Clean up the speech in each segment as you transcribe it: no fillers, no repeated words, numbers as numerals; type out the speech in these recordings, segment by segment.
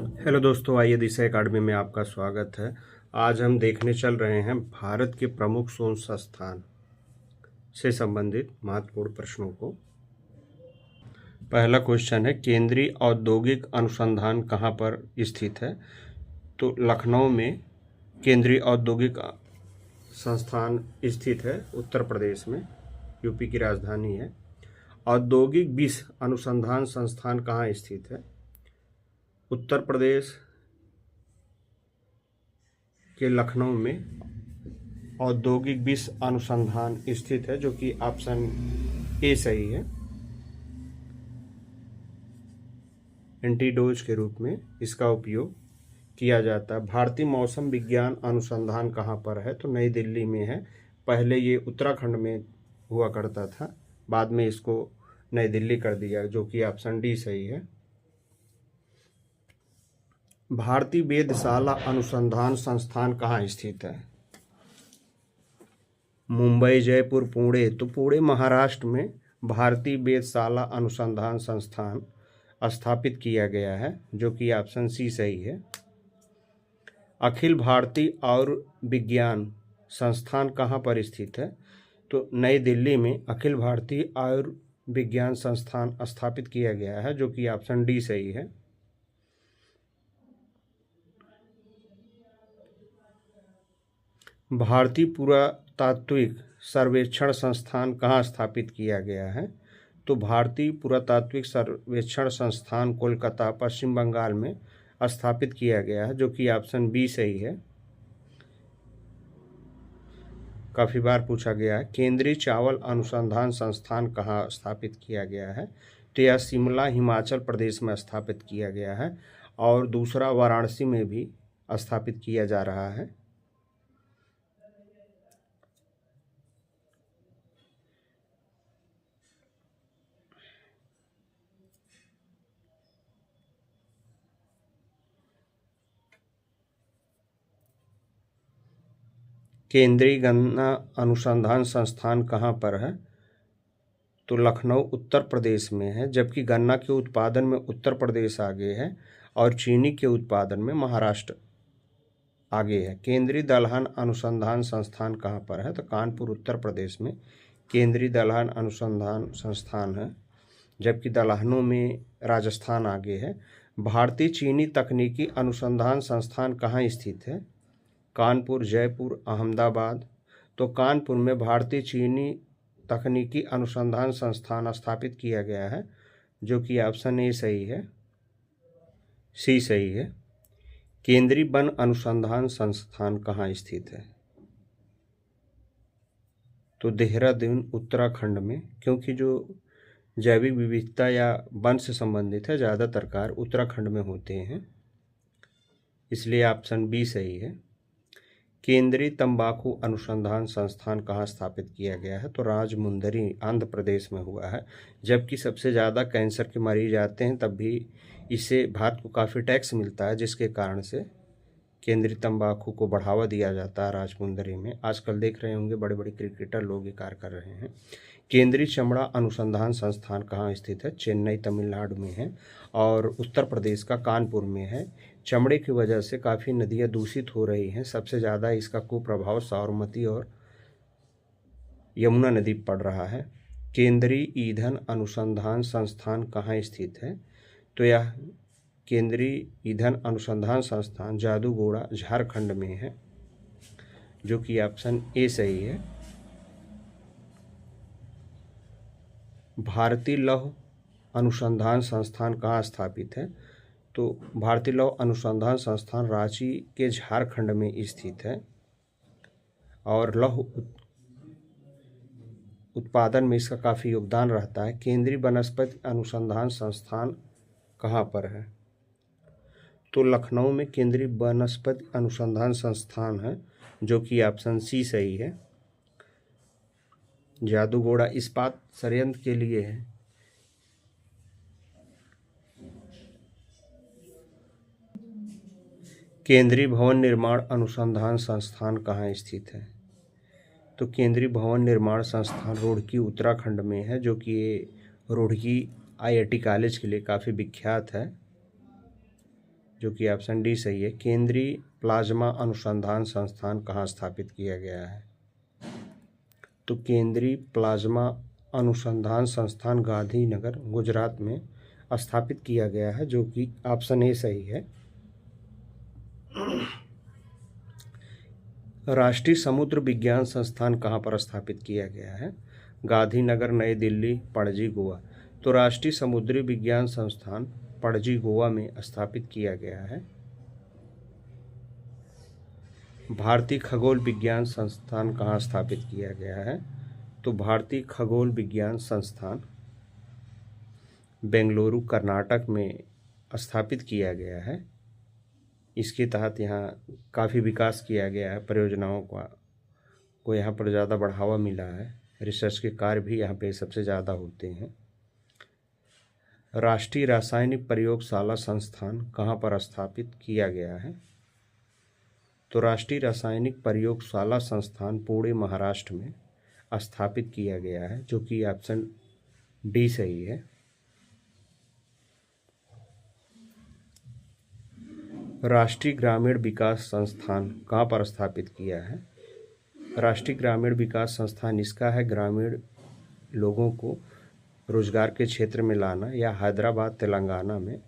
Hello दोस्तों, आइए दिशा academy में आपका स्वागत है। आज हम देखने चल रहे हैं भारत के प्रमुख शोध संस्थान से संबंधित महत्वपूर्ण प्रश्नों को। पहला क्वेश्चन है, केंद्रीय औद्योगिक अनुसंधान कहाँ पर स्थित है? तो लखनऊ में केंद्रीय औद्योगिक संस्थान स्थित है, उत्तर प्रदेश में, यूपी की राजधानी है। औद्योगिक विष अनुसंधान संस्थान कहाँ स्थित है? उत्तर प्रदेश के लखनऊ में औद्योगिक विष अनुसंधान स्थित है, जो कि ऑप्शन ए सही है। एंटीडोज के रूप में इसका उपयोग किया जाता है। भारतीय मौसम विज्ञान अनुसंधान कहाँ पर है? तो नई दिल्ली में है। पहले ये उत्तराखंड में हुआ करता था, बाद में इसको नई दिल्ली कर दिया, जो कि ऑप्शन डी सही है। भारतीय वेधशाला अनुसंधान संस्थान कहाँ स्थित है? मुंबई, जयपुर, पुणे। तो पुणे महाराष्ट्र में भारतीय वेधशाला अनुसंधान संस्थान स्थापित किया गया है, जो कि ऑप्शन सी सही है। अखिल भारतीय आयुर्विज्ञान संस्थान कहाँ पर स्थित है? तो नई दिल्ली में अखिल भारतीय आयुर्विज्ञान संस्थान स्थापित किया गया है, जो कि ऑप्शन डी सही है। भारतीय पुरातात्विक सर्वेक्षण संस्थान कहाँ स्थापित किया गया है? तो भारतीय पुरातात्विक सर्वेक्षण संस्थान कोलकाता, पश्चिम बंगाल में स्थापित किया गया है, जो कि ऑप्शन बी सही है। काफ़ी बार पूछा गया है, केंद्रीय चावल अनुसंधान संस्थान कहाँ स्थापित किया गया है? तो यह शिमला, हिमाचल प्रदेश में स्थापित किया गया है, और दूसरा वाराणसी में भी स्थापित किया जा रहा है। केंद्रीय गन्ना अनुसंधान संस्थान कहाँ पर है? तो लखनऊ उत्तर प्रदेश में है, जबकि गन्ना के उत्पादन में उत्तर प्रदेश आगे है और चीनी के उत्पादन में महाराष्ट्र आगे है। केंद्रीय दलहन अनुसंधान संस्थान कहाँ पर है? तो कानपुर, उत्तर प्रदेश में केंद्रीय दलहन अनुसंधान संस्थान है, जबकि दलहनों में राजस्थान आगे है। भारतीय चीनी तकनीकी अनुसंधान संस्थान कहाँ स्थित है? कानपुर, जयपुर, अहमदाबाद। तो कानपुर में भारतीय चीनी तकनीकी अनुसंधान संस्थान स्थापित किया गया है, जो कि ऑप्शन ए सही है, सी सही है। केंद्रीय वन अनुसंधान संस्थान कहाँ स्थित है? तो देहरादून, उत्तराखंड में, क्योंकि जो जैविक विविधता या वन से संबंधित है, ज़्यादातर कार्य उत्तराखंड में होते हैं, इसलिए ऑप्शन बी सही है। केंद्रीय तंबाकू अनुसंधान संस्थान कहाँ स्थापित किया गया है? तो राजमुंदरी, आंध्र प्रदेश में हुआ है। जबकि सबसे ज़्यादा कैंसर के मरीज आते हैं, तब भी इससे भारत को काफ़ी टैक्स मिलता है, जिसके कारण से केंद्रीय तंबाकू को बढ़ावा दिया जाता है राजमुंदरी में। आजकल देख रहे होंगे बड़े बड़े क्रिकेटर लोग ये कार्य कर रहे हैं। केंद्रीय चमड़ा अनुसंधान संस्थान कहाँ स्थित है? चेन्नई, तमिलनाडु में है, और उत्तर प्रदेश का कानपुर में है। चमड़े की वजह से काफ़ी नदियाँ दूषित हो रही हैं। सबसे ज़्यादा इसका कुप्रभाव साबरमती और यमुना नदी पर पड़ रहा है। केंद्रीय ईंधन अनुसंधान संस्थान कहाँ स्थित है? तो यह केंद्रीय ईंधन अनुसंधान संस्थान जादूगोड़ा, झारखंड में है, जो कि ऑप्शन ए सही है। भारतीय लौह अनुसंधान संस्थान कहाँ स्थापित है? तो भारतीय लौह अनुसंधान संस्थान रांची के झारखंड में स्थित है, और लौह उत्पादन में इसका काफ़ी योगदान रहता है। केंद्रीय वनस्पति अनुसंधान संस्थान कहाँ पर है? तो लखनऊ में केंद्रीय वनस्पति अनुसंधान संस्थान है, जो कि ऑप्शन सी सही है। जादूगोड़ा इस्पात संयंत्र के लिए है। केंद्रीय भवन निर्माण अनुसंधान संस्थान कहाँ स्थित है? तो केंद्रीय भवन निर्माण संस्थान रुड़की, उत्तराखंड में है, जो कि ये रुड़की IIT कॉलेज के लिए काफ़ी विख्यात है। जो कि ऑप्शन डी सही है। केंद्रीय प्लाज्मा अनुसंधान संस्थान कहाँ स्थापित किया गया है? तो केंद्रीय प्लाज्मा अनुसंधान संस्थान गांधीनगर गुजरात में स्थापित किया गया है, जो कि ऑप्शन ए सही है। राष्ट्रीय समुद्र विज्ञान संस्थान कहाँ पर स्थापित किया गया है? गांधीनगर, नई दिल्ली, पणजी, गोवा। तो राष्ट्रीय समुद्री विज्ञान संस्थान पणजी, गोवा में स्थापित किया गया है। भारतीय खगोल विज्ञान संस्थान कहाँ स्थापित किया गया है? तो भारतीय खगोल विज्ञान संस्थान बेंगलुरु, कर्नाटक में स्थापित किया गया है। इसके तहत यहाँ काफ़ी विकास किया गया है, परियोजनाओं को यहाँ पर ज़्यादा बढ़ावा मिला है। रिसर्च के कार्य भी यहाँ पे सबसे ज़्यादा होते हैं। राष्ट्रीय रासायनिक प्रयोगशाला संस्थान कहाँ पर स्थापित किया गया है? तो राष्ट्रीय रासायनिक प्रयोगशाला संस्थान पुणे, महाराष्ट्र में स्थापित किया गया है, जो कि ऑप्शन डी सही है। राष्ट्रीय ग्रामीण विकास संस्थान कहाँ पर स्थापित किया है? राष्ट्रीय ग्रामीण विकास संस्थान इसका है ग्रामीण लोगों को रोजगार के क्षेत्र में लाना, या हैदराबाद, तेलंगाना में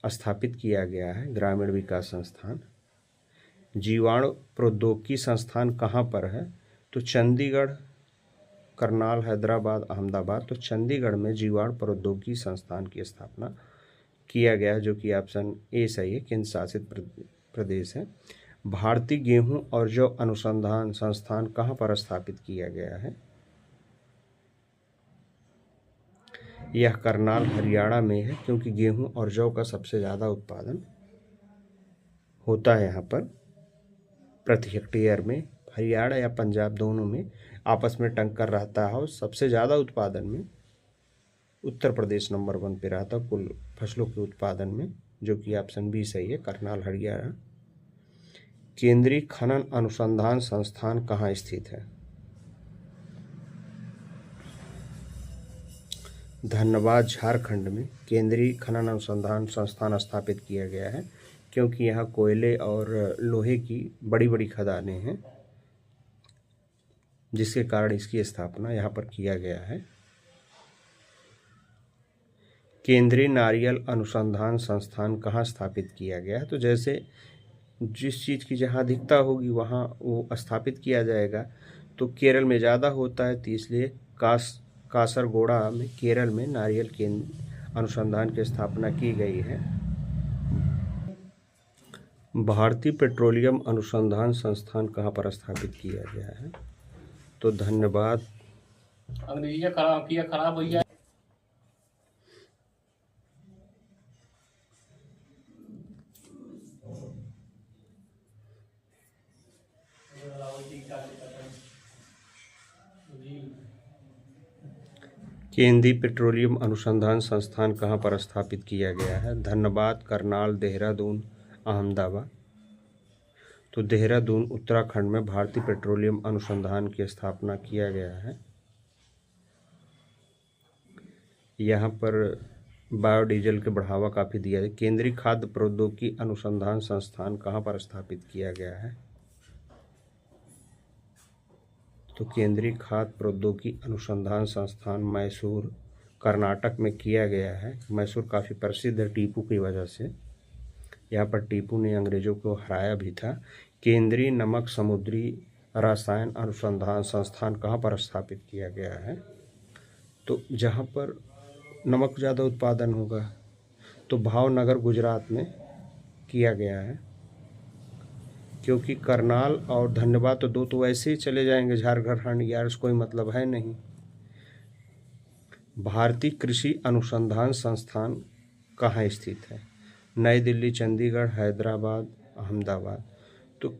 स्थापित किया गया है ग्रामीण विकास संस्थान। जीवाणु प्रौद्योगिकी संस्थान कहाँ पर है? तो चंडीगढ़, करनाल, हैदराबाद, अहमदाबाद। तो चंडीगढ़ में जीवाणु प्रौद्योगिकी संस्थान की स्थापना किया गया, जो कि ऑप्शन ए सही है, केंद्र शासित प्रदेश है। भारतीय गेहूं और जौ अनुसंधान संस्थान कहाँ पर स्थापित किया गया है? यह करनाल, हरियाणा में है, क्योंकि गेहूं और जौ का सबसे ज़्यादा उत्पादन होता है यहाँ पर प्रति हेक्टेयर में। हरियाणा या पंजाब दोनों में आपस में टक्कर रहता है, और सबसे ज़्यादा उत्पादन में उत्तर प्रदेश नंबर 1 पे रहता है कुल फसलों के उत्पादन में, जो कि ऑप्शन बी सही है, करनाल, हरियाणा। केंद्रीय खनन अनुसंधान संस्थान कहाँ स्थित है? धनबाद, झारखंड में केंद्रीय खनन अनुसंधान संस्थान स्थापित किया गया है, क्योंकि यहाँ कोयले और लोहे की बड़ी बड़ी खदानें हैं, जिसके कारण इसकी स्थापना यहाँ पर किया गया है। केंद्रीय नारियल अनुसंधान संस्थान कहाँ स्थापित किया गया है? तो जैसे जिस चीज़ की जहाँ अधिकता होगी वहाँ वो स्थापित किया जाएगा। तो केरल में ज़्यादा होता है, तो इसलिए कासरगोड़ा में, केरल में नारियल केंद्र अनुसंधान की स्थापना की गई है। भारतीय पेट्रोलियम अनुसंधान संस्थान कहाँ पर स्थापित किया गया है? तो धन्यवाद। अंग्रेजी खराब हो गया। केंद्रीय पेट्रोलियम अनुसंधान संस्थान कहाँ पर स्थापित किया गया है? धनबाद, करनाल, देहरादून, अहमदाबाद। तो देहरादून, उत्तराखंड में भारतीय पेट्रोलियम अनुसंधान की स्थापना किया गया है। यहाँ पर बायोडीजल के बढ़ावा काफ़ी दिया है। केंद्रीय खाद्य प्रौद्योगिकी अनुसंधान संस्थान कहाँ पर स्थापित किया गया है? तो केंद्रीय खाद्य प्रौद्योगिकी अनुसंधान संस्थान मैसूर, कर्नाटक में किया गया है। मैसूर काफ़ी प्रसिद्ध है टीपू की वजह से, यहाँ पर टीपू ने अंग्रेज़ों को हराया भी था। केंद्रीय नमक समुद्री रसायन अनुसंधान संस्थान कहाँ पर स्थापित किया गया है? तो जहाँ पर नमक ज़्यादा उत्पादन होगा, तो भावनगर, गुजरात में किया गया है। क्योंकि करनाल और धन्यवाद तो दो तो वैसे ही चले जाएंगे झारखंड, यार कोई मतलब है नहीं। भारतीय कृषि अनुसंधान संस्थान कहाँ स्थित है? नई दिल्ली, चंडीगढ़, हैदराबाद, अहमदाबाद। तो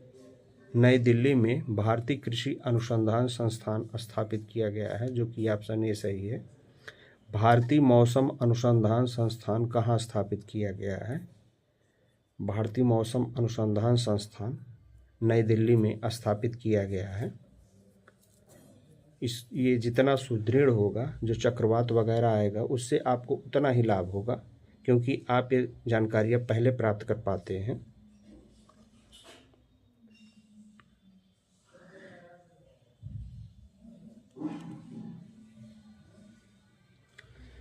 नई दिल्ली में भारतीय कृषि अनुसंधान संस्थान स्थापित किया गया है, जो कि ऑप्शन ए सही है। भारतीय मौसम अनुसंधान संस्थान कहाँ स्थापित किया गया है? भारतीय मौसम अनुसंधान संस्थान नई दिल्ली में स्थापित किया गया है। ये जितना सुदृढ़ होगा, जो चक्रवात वगैरह आएगा उससे आपको उतना ही लाभ होगा, क्योंकि आप ये जानकारियाँ पहले प्राप्त कर पाते हैं।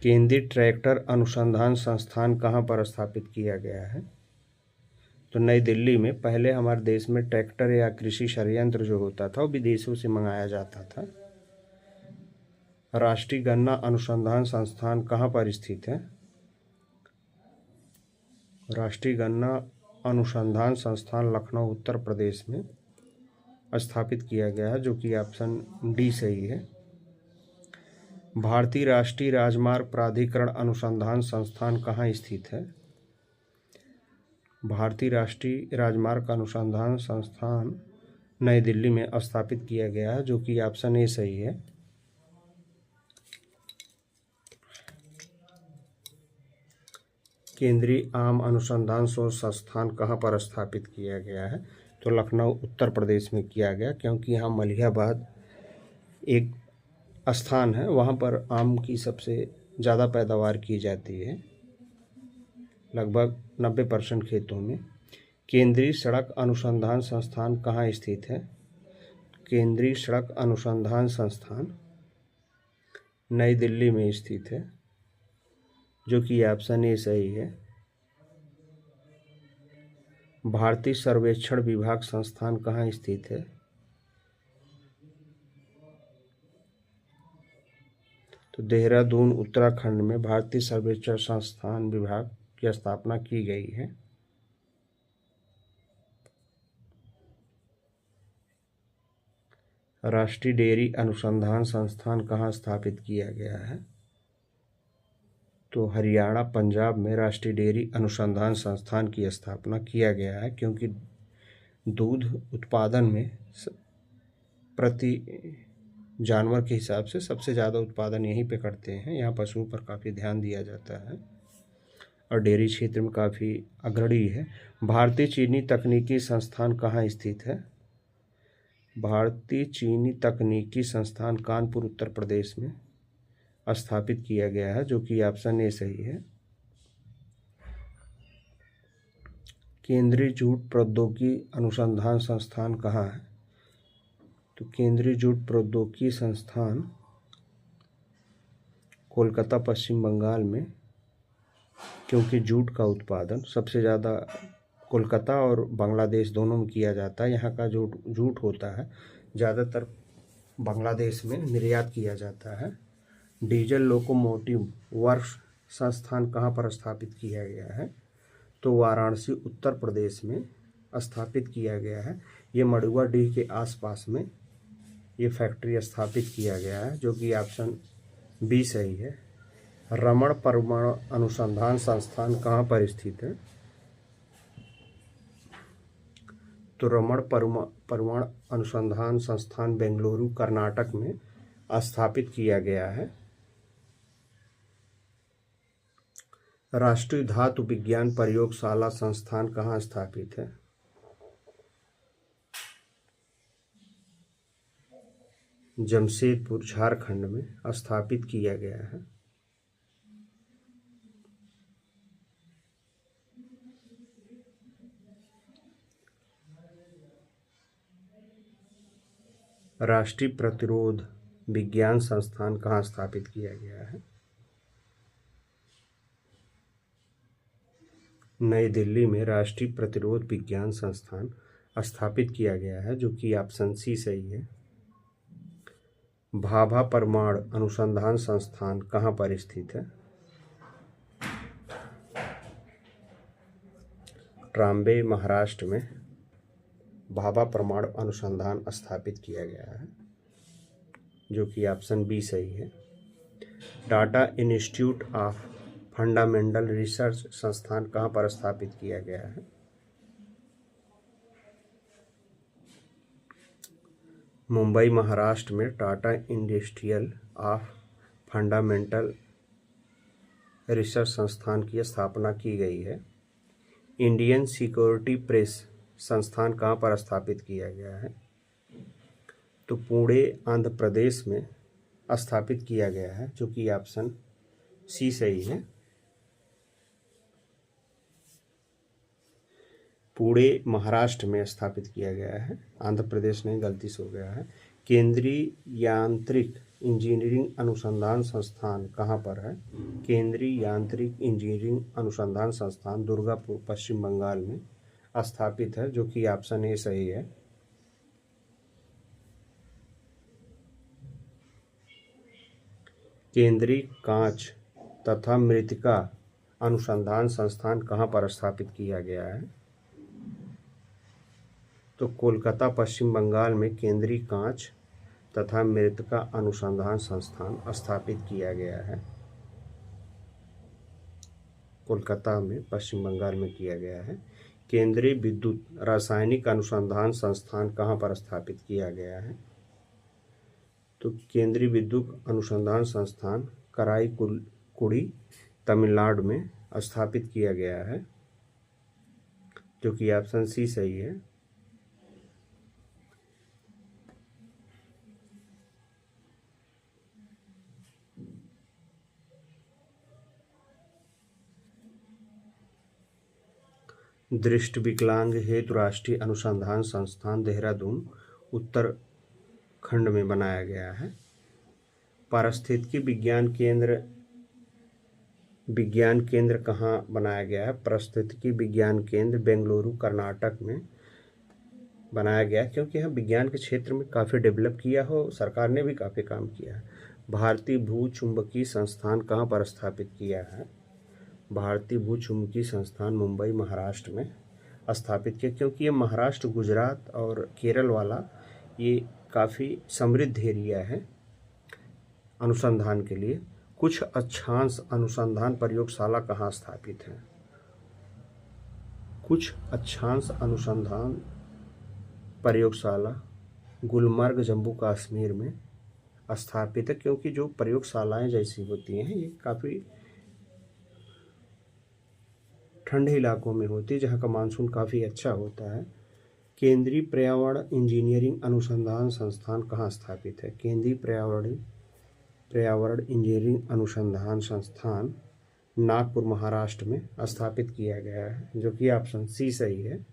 केंद्रीय ट्रैक्टर अनुसंधान संस्थान कहाँ पर स्थापित किया गया है? तो नई दिल्ली में। पहले हमारे देश में ट्रैक्टर या कृषि संयंत्र जो होता था वो विदेशों से मंगाया जाता था। राष्ट्रीय गन्ना अनुसंधान संस्थान कहाँ पर स्थित है? राष्ट्रीय गन्ना अनुसंधान संस्थान लखनऊ उत्तर प्रदेश में स्थापित किया गया है, जो कि ऑप्शन डी सही है। भारतीय राष्ट्रीय राजमार्ग प्राधिकरण अनुसंधान संस्थान कहाँ स्थित है? भारतीय राष्ट्रीय राजमार्ग अनुसंधान संस्थान नई दिल्ली में स्थापित किया गया है, जो कि ऑप्शन ए सही है। केंद्रीय आम अनुसंधान शोध संस्थान कहाँ पर स्थापित किया गया है? तो लखनऊ उत्तर प्रदेश में किया गया, क्योंकि यहाँ मलिहाबाद एक स्थान है, वहाँ पर आम की सबसे ज़्यादा पैदावार की जाती है, लगभग 90% खेतों में। केंद्रीय सड़क अनुसंधान संस्थान कहाँ स्थित है? केंद्रीय सड़क अनुसंधान संस्थान नई दिल्ली में स्थित है, जो कि ऑप्शन ए सही है। भारतीय सर्वेक्षण विभाग संस्थान कहाँ स्थित है? तो देहरादून उत्तराखंड में भारतीय सर्वेक्षण संस्थान विभाग की स्थापना की गई है। राष्ट्रीय डेयरी अनुसंधान संस्थान कहाँ स्थापित किया गया है? तो हरियाणा पंजाब में राष्ट्रीय डेयरी अनुसंधान संस्थान की स्थापना किया गया है, क्योंकि दूध उत्पादन में प्रति जानवर के हिसाब से सबसे ज़्यादा उत्पादन यहीं पे करते हैं। यहाँ पशुओं पर काफ़ी ध्यान दिया जाता है और डेयरी क्षेत्र में काफ़ी अग्रणी है। भारतीय चीनी तकनीकी संस्थान कहाँ स्थित है? भारतीय चीनी तकनीकी संस्थान कानपुर उत्तर प्रदेश में स्थापित किया गया है, जो कि ऑप्शन ए सही है। केंद्रीय जूट प्रौद्योगिकी अनुसंधान संस्थान कहाँ है? तो केंद्रीय जूट प्रौद्योगिकी संस्थान कोलकाता पश्चिम बंगाल में, क्योंकि जूट का उत्पादन सबसे ज़्यादा कोलकाता और बांग्लादेश दोनों में किया जाता है। यहाँ का जो जूट होता है ज़्यादातर बांग्लादेश में निर्यात किया जाता है। डीजल लोकोमोटिव वर्क्स संस्थान कहाँ पर स्थापित किया गया है? तो वाराणसी उत्तर प्रदेश में स्थापित किया गया है। ये मड़ुआडीह के आसपास में ये फैक्ट्री स्थापित किया गया है, जो कि ऑप्शन बी सही है। रमण परमाणु अनुसंधान संस्थान कहाँ पर स्थित है? तो रमण परमाणु अनुसंधान संस्थान बेंगलुरु कर्नाटक में स्थापित किया गया है। राष्ट्रीय धातु विज्ञान प्रयोगशाला संस्थान कहाँ स्थापित है? जमशेदपुर झारखंड में स्थापित किया गया है। राष्ट्रीय प्रतिरोध विज्ञान संस्थान कहाँ स्थापित किया गया है? नई दिल्ली में राष्ट्रीय प्रतिरोध विज्ञान संस्थान स्थापित किया गया है, जो कि ऑप्शन सी सही है। भाभा परमाणु अनुसंधान संस्थान कहाँ पर स्थित है? ट्राम्बे महाराष्ट्र में भाभा परमाणु अनुसंधान स्थापित किया गया है, जो कि ऑप्शन बी सही है। Tata institute of fundamental research संस्थान कहाँ पर स्थापित किया गया है? मुंबई महाराष्ट्र में Tata industrial of fundamental research संस्थान की स्थापना की गई है। इंडियन सिक्योरिटी प्रेस संस्थान कहाँ पर स्थापित किया गया है? तो पुणे आंध्र प्रदेश में स्थापित किया गया है, जो कि ऑप्शन सी सही है। पुणे महाराष्ट्र में स्थापित किया गया है। आंध्र प्रदेश नहीं, गलती से हो गया है। केंद्रीय यांत्रिक इंजीनियरिंग अनुसंधान संस्थान कहाँ पर है? केंद्रीय यांत्रिक इंजीनियरिंग अनुसंधान संस्थान दुर्गापुर पश्चिम बंगाल में स्थापित है, जो कि ऑप्शन ए सही है। केंद्रीय कांच तथा मृत्तिका अनुसंधान संस्थान कहाँ पर स्थापित किया गया है? तो कोलकाता पश्चिम बंगाल में केंद्रीय कांच तथा मृत्तिका अनुसंधान संस्थान स्थापित किया गया है। कोलकाता में पश्चिम बंगाल में किया गया है। केंद्रीय विद्युत रासायनिक अनुसंधान संस्थान कहाँ पर स्थापित किया गया है? तो केंद्रीय विद्युत अनुसंधान संस्थान कराईकुड़ी तमिलनाडु में स्थापित किया गया है, जो कि ऑप्शन सी सही है। दृष्टि विकलांग हेतु राष्ट्रीय अनुसंधान संस्थान देहरादून उत्तराखंड में बनाया गया है। पारिस्थितिकी विज्ञान केंद्र कहाँ बनाया गया है? पारिस्थितिकी विज्ञान केंद्र बेंगलुरु कर्नाटक में बनाया गया, क्योंकि यहाँ विज्ञान के क्षेत्र में काफ़ी डेवलप किया हो, सरकार ने भी काफ़ी काम किया है। भारतीय भूचुंबकीय संस्थान कहाँ पर स्थापित किया है? भारतीय भूचुंबकीय संस्थान मुंबई महाराष्ट्र में स्थापित किया, क्योंकि ये महाराष्ट्र, गुजरात और केरल वाला ये काफ़ी समृद्ध एरिया है अनुसंधान के लिए। कुछ अक्षांश अनुसंधान प्रयोगशाला कहाँ स्थापित है? कुछ अक्षांश अनुसंधान प्रयोगशाला गुलमर्ग जम्मू कश्मीर में स्थापित है, क्योंकि जो प्रयोगशालाएं जैसी होती हैं ये काफ़ी ठंडे इलाकों में होती है, जहाँ का मानसून काफ़ी अच्छा होता है। केंद्रीय पर्यावरण इंजीनियरिंग अनुसंधान संस्थान कहाँ स्थापित है? केंद्रीय पर्यावरण इंजीनियरिंग अनुसंधान संस्थान नागपुर महाराष्ट्र में स्थापित किया गया है, जो कि ऑप्शन सी सही है।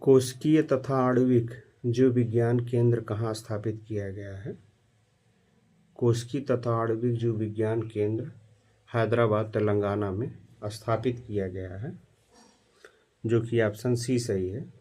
कोशिकीय तथा आणविक जीव विज्ञान केंद्र कहाँ स्थापित किया गया है? कोशिकीय तथा आणविक जीव विज्ञान केंद्र हैदराबाद तेलंगाना में स्थापित किया गया है, जो कि ऑप्शन सी सही है।